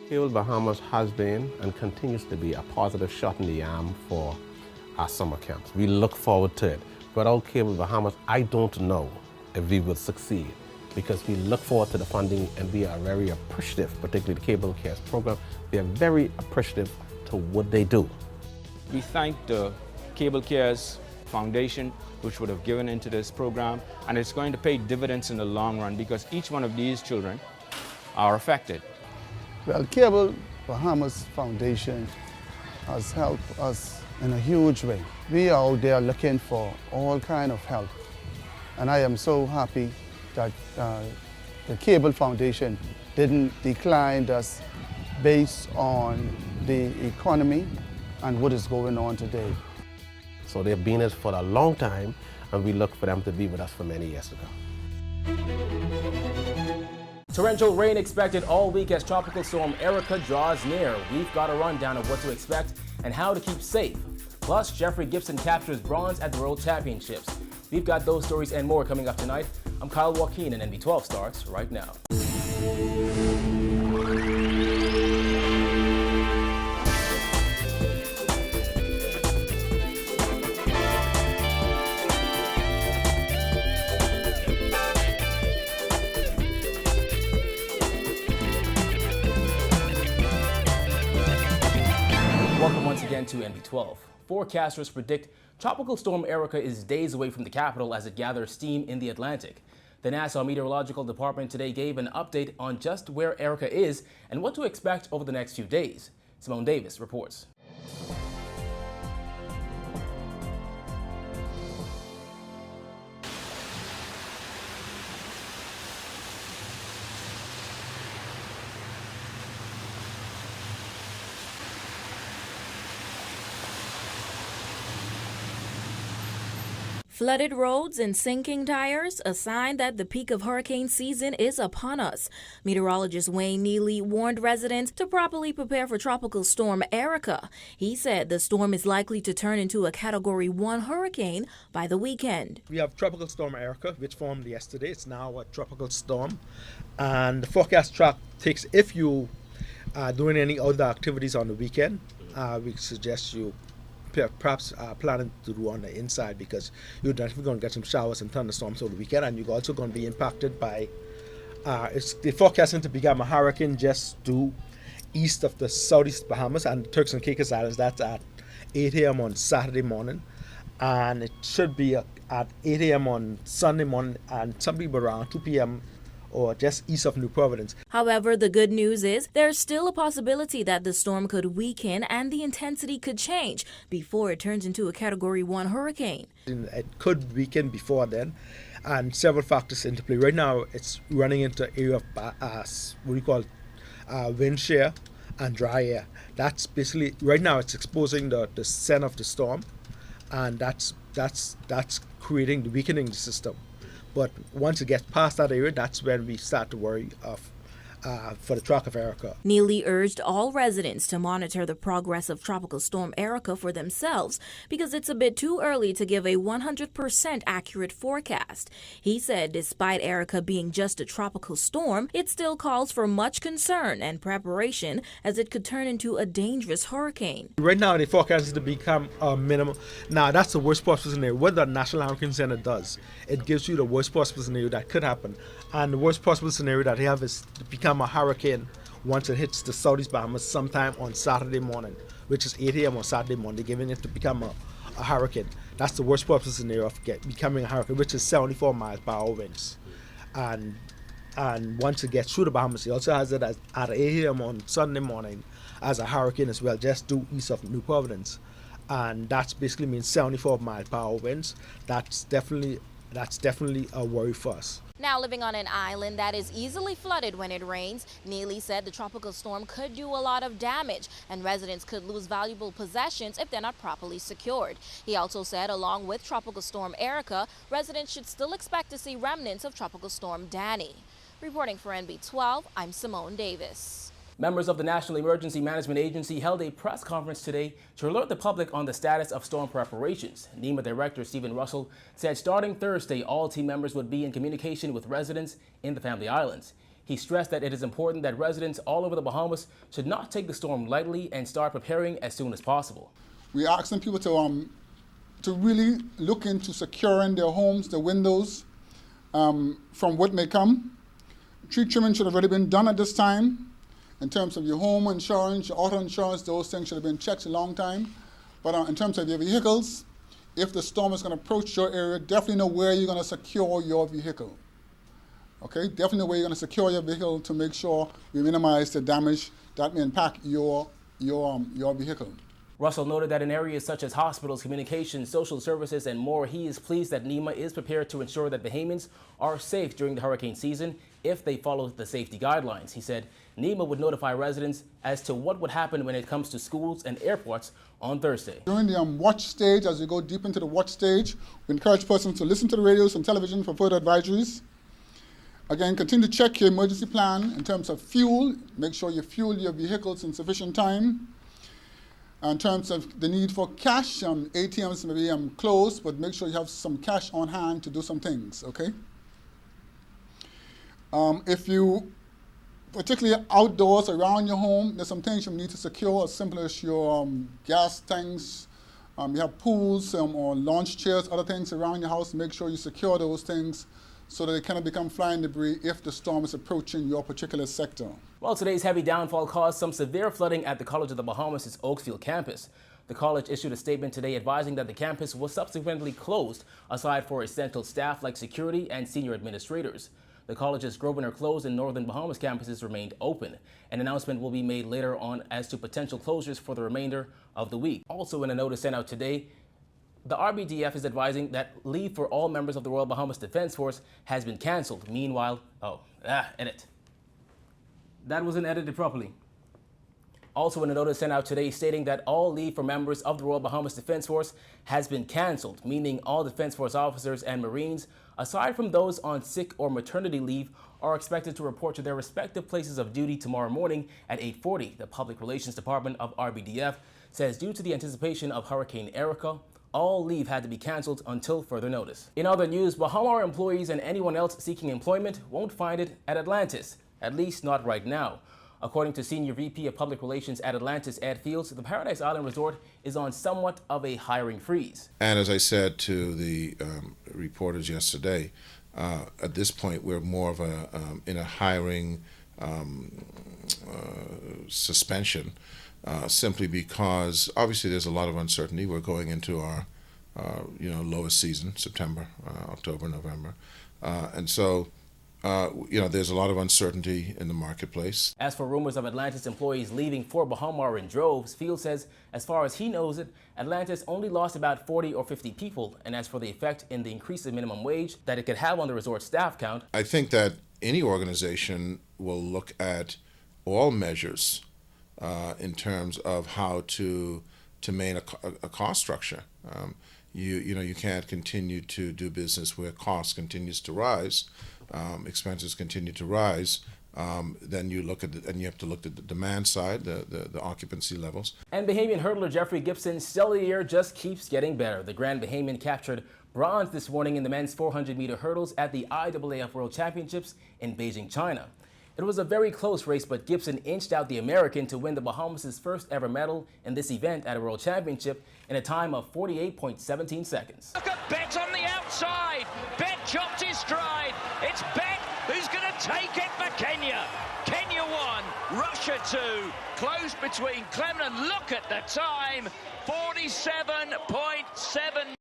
Cable Bahamas has been and continues to be a positive shot in the arm for our summer camps. We look forward to it. Without Cable Bahamas, I don't know if we will succeed because we look forward to the funding and we are very appreciative, particularly the Cable Cares program. We are very appreciative to what they do. We thank the Cable Cares Foundation, which would have given into this program, and it's going to pay dividends in the long run because each one of these children are affected. Well, Cable Bahamas Foundation has helped us in a huge way. We are out there looking for all kinds of help, and I am so happy that the Cable Foundation didn't decline us based on the economy and what is going on today. So they've been it for a long time, and we look for them to be with us for many years to come. Torrential rain expected all week as Tropical Storm Erica draws near. We've got a rundown of what to expect and how to keep safe. Plus, Jeffrey Gibson captures bronze at the World Championships. We've got those stories and more coming up tonight. I'm Kyle Joaquin, and NB12 starts right now. Welcome once again to NB12. Forecasters predict Tropical Storm Erica is days away from the capital as it gathers steam in the Atlantic. The Nassau Meteorological Department today gave an update on just where Erica is and what to expect over the next few days. Simone Davis reports. Flooded roads and sinking tires, a sign that the peak of hurricane season is upon us. Meteorologist Wayne Neely warned residents to properly prepare for Tropical Storm Erica. He said the storm is likely to turn into a Category 1 hurricane by the weekend. We have Tropical Storm Erica, which formed yesterday. It's now a tropical storm. And the forecast track takes, if you are doing any other activities on the weekend, we suggest you perhaps planning to do on the inside because you're definitely going to get some showers and thunderstorms over the weekend, and you're also going to be impacted by it's the forecasting to become a hurricane just due east of the southeast Bahamas and Turks and Caicos Islands. That's at 8 a.m. on Saturday morning, and it should be at 8 a.m. on Sunday morning, and some people around 2 p.m. or just east of New Providence. However, the good news is there's still a possibility that the storm could weaken and the intensity could change before it turns into a Category 1 hurricane. It could weaken before then, and several factors into play. Right now, it's running into an area of what we call wind shear and dry air. That's basically, right now, it's exposing the center of the storm, and that's creating the weakening the system. But once it gets past that area, that's when we start to worry for the track of Erica. Neely urged all residents to monitor the progress of Tropical Storm Erica for themselves because it's a bit too early to give a 100% accurate forecast. He said despite Erica being just a tropical storm, it still calls for much concern and preparation as it could turn into a dangerous hurricane. Right now, the forecast is to become a minimum. Now, that's the worst possible scenario. What the National Hurricane Center does, it gives you the worst possible scenario that could happen. And the worst possible scenario that they have is to become a hurricane once it hits the southeast Bahamas sometime on Saturday morning, which is 8 a.m. on Saturday morning, giving it to become a hurricane. That's the worst possible scenario of becoming a hurricane, which is 74 miles per hour winds. And once it gets through the Bahamas, it also has it at 8 a.m. on Sunday morning as a hurricane as well, just due east of New Providence. And that basically means 74 miles per hour winds. That's definitely a worry for us. Now living on an island that is easily flooded when it rains, Neely said the tropical storm could do a lot of damage and residents could lose valuable possessions if they're not properly secured. He also said along with Tropical Storm Erica, residents should still expect to see remnants of Tropical Storm Danny. Reporting for NB12, I'm Simone Davis. Members of the National Emergency Management Agency held a press conference today to alert the public on the status of storm preparations. NEMA Director Stephen Russell said starting Thursday, all team members would be in communication with residents in the Family Islands. He stressed that it is important that residents all over the Bahamas should not take the storm lightly and start preparing as soon as possible. We're asking people to really look into securing their homes, their windows, from what may come. Tree trimming should have already been done at this time. In terms of your home insurance, your auto insurance, those things should have been checked a long time. But in terms of your vehicles, if the storm is going to approach your area, definitely know where you're going to secure your vehicle. Okay, definitely know where you're going to secure your vehicle to make sure we minimize the damage that may impact your vehicle. Russell noted that in areas such as hospitals, communications, social services, and more, he is pleased that NEMA is prepared to ensure that Bahamians are safe during the hurricane season if they follow the safety guidelines. He said NEMA would notify residents as to what would happen when it comes to schools and airports on Thursday. During the watch stage, as we go deep into the watch stage, we encourage persons to listen to the radios and television for further advisories. Again, continue to check your emergency plan in terms of fuel. Make sure you fuel your vehicles in sufficient time. In terms of the need for cash, ATMs may be closed, but make sure you have some cash on hand to do some things, okay? If you, particularly outdoors around your home, there's some things you need to secure, as simple as your gas tanks. You have pools or launch chairs, other things around your house. Make sure you secure those things so that it cannot become flying debris if the storm is approaching your particular sector. Well, today's heavy downfall caused some severe flooding at the College of the Bahamas' Oaksfield campus. The college issued a statement today advising that the campus was subsequently closed, aside for essential staff like security and senior administrators. The college's Grosvenor Close and Northern Bahamas campuses remained open. An announcement will be made later on as to potential closures for the remainder of the week. Also, in a notice sent out today, the RBDF is advising that leave for all members of the Royal Bahamas Defense Force has been canceled. Meanwhile, edit. That wasn't edited properly. Also in a notice sent out today stating that all leave for members of the Royal Bahamas Defense Force has been canceled, meaning all Defense Force officers and Marines, aside from those on sick or maternity leave, are expected to report to their respective places of duty tomorrow morning at 8:40. The Public Relations Department of RBDF says due to the anticipation of Hurricane Erica, all leave had to be canceled until further notice. In other news, Bahamar employees and anyone else seeking employment won't find it at Atlantis, at least not right now. According to Senior VP of Public Relations at Atlantis, Ed Fields, the Paradise Island Resort is on somewhat of a hiring freeze. And as I said to the reporters yesterday, at this point we're more of in a hiring suspension. Simply because obviously there's a lot of uncertainty. We're going into our lowest season, September, October, November, and so there's a lot of uncertainty in the marketplace. As for rumors of Atlantis employees leaving for Bahamar in droves, Field says as far as he knows it, Atlantis only lost about 40 or 50 people. And as for the effect in the increase in minimum wage that it could have on the resort staff count, I think that any organization will look at all measures in terms of how to maintain a cost structure. You can't continue to do business where cost continues to rise, expenses continue to rise. Then you look at and you have to look at the demand side, the occupancy levels. And Bahamian hurdler Jeffrey Gibson's stellar year just keeps getting better. The Grand Bahamian captured bronze this morning in the men's 400-meter hurdles at the IAAF World Championships in Beijing, China. It was a very close race, but Gibson inched out the American to win the Bahamas' first ever medal in this event at a World Championship in a time of 48.17 seconds. Look at Bet on the outside. Bet chopped his stride. It's Bet who's going to take it for Kenya. Kenya 1, Russia 2. Close between Clement. Look at the time, 47.7.